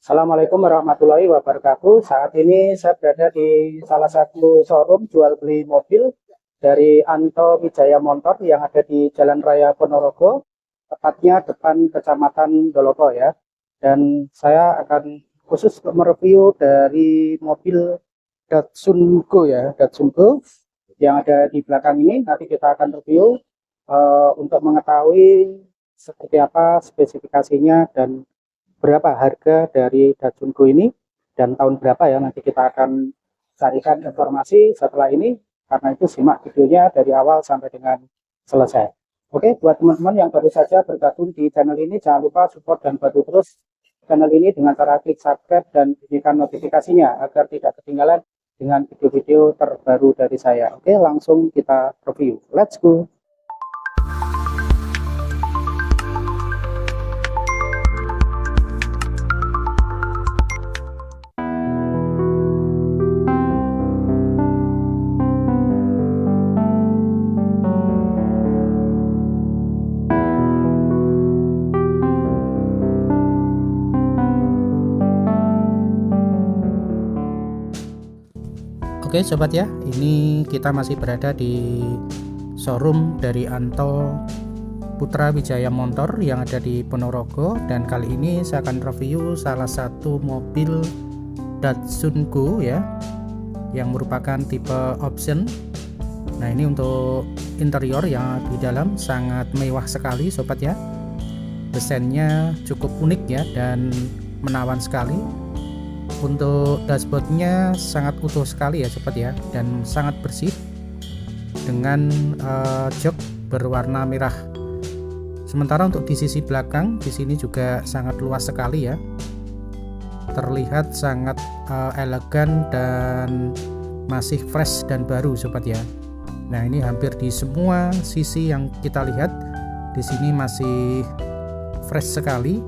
Assalamualaikum warahmatullahi wabarakatuh. Saat ini saya berada di salah satu showroom jual beli mobil dari Anto Wijaya Motor yang ada di Jalan Raya Ponorogo, tepatnya depan Kecamatan Dolopo ya. Dan saya akan khusus mereview dari mobil Datsun Go ya, Datsun Go yang ada di belakang ini. Nanti kita akan review untuk mengetahui seperti apa spesifikasinya dan berapa harga dari Datsun Go ini dan tahun berapa ya, nanti kita akan carikan informasi setelah ini. Karena itu simak videonya dari awal sampai dengan selesai. Oke, buat teman-teman yang baru saja bergabung di channel ini, jangan lupa support dan bantu terus channel ini dengan cara klik subscribe dan bunyikan notifikasinya agar tidak ketinggalan dengan video-video terbaru dari saya. Oke, langsung kita review. Let's go. Oke sobat ya, ini kita masih berada di showroom dari Anto Putra Wijaya Motor yang ada di Ponorogo, dan kali ini saya akan review salah satu mobil Datsun Go ya, yang merupakan tipe option. Nah, ini untuk interior yang di dalam sangat mewah sekali sobat ya. Desainnya cukup unik ya dan menawan sekali. Untuk dashboardnya sangat utuh sekali ya sobat ya, dan sangat bersih dengan jok berwarna merah. Sementara untuk di sisi belakang di sini juga sangat luas sekali ya, terlihat sangat elegan dan masih fresh dan baru sobat ya. Nah, ini hampir di semua sisi yang kita lihat di sini masih fresh sekali,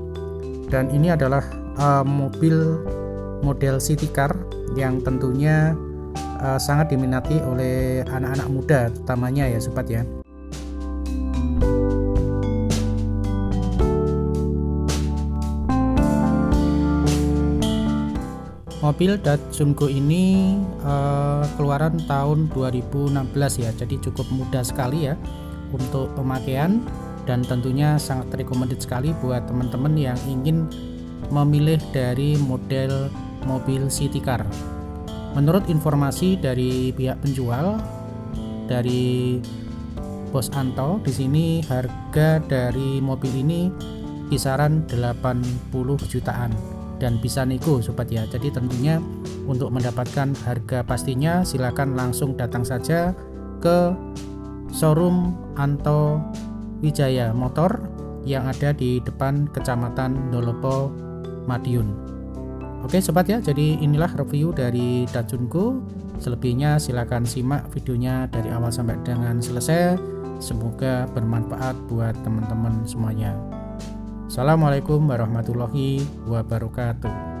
dan ini adalah mobil model city car yang tentunya sangat diminati oleh anak-anak muda utamanya ya sobat ya. Mobil Datsun Go ini keluaran tahun 2016 ya, jadi cukup mudah sekali ya untuk pemakaian, dan tentunya sangat recommended sekali buat teman-teman yang ingin memilih dari model mobil city car. Menurut informasi dari pihak penjual, dari Bos Anto, di sini harga dari mobil ini kisaran 80 jutaan dan bisa nego sobat ya. Jadi tentunya untuk mendapatkan harga pastinya silakan langsung datang saja ke showroom Anto Wijaya Motor yang ada di depan Kecamatan Dolopo, Madiun. Oke sobat ya, jadi inilah review dari Datsun Go. Selebihnya silakan simak videonya dari awal sampai dengan selesai. Semoga bermanfaat buat teman-teman semuanya. Assalamualaikum warahmatullahi wabarakatuh.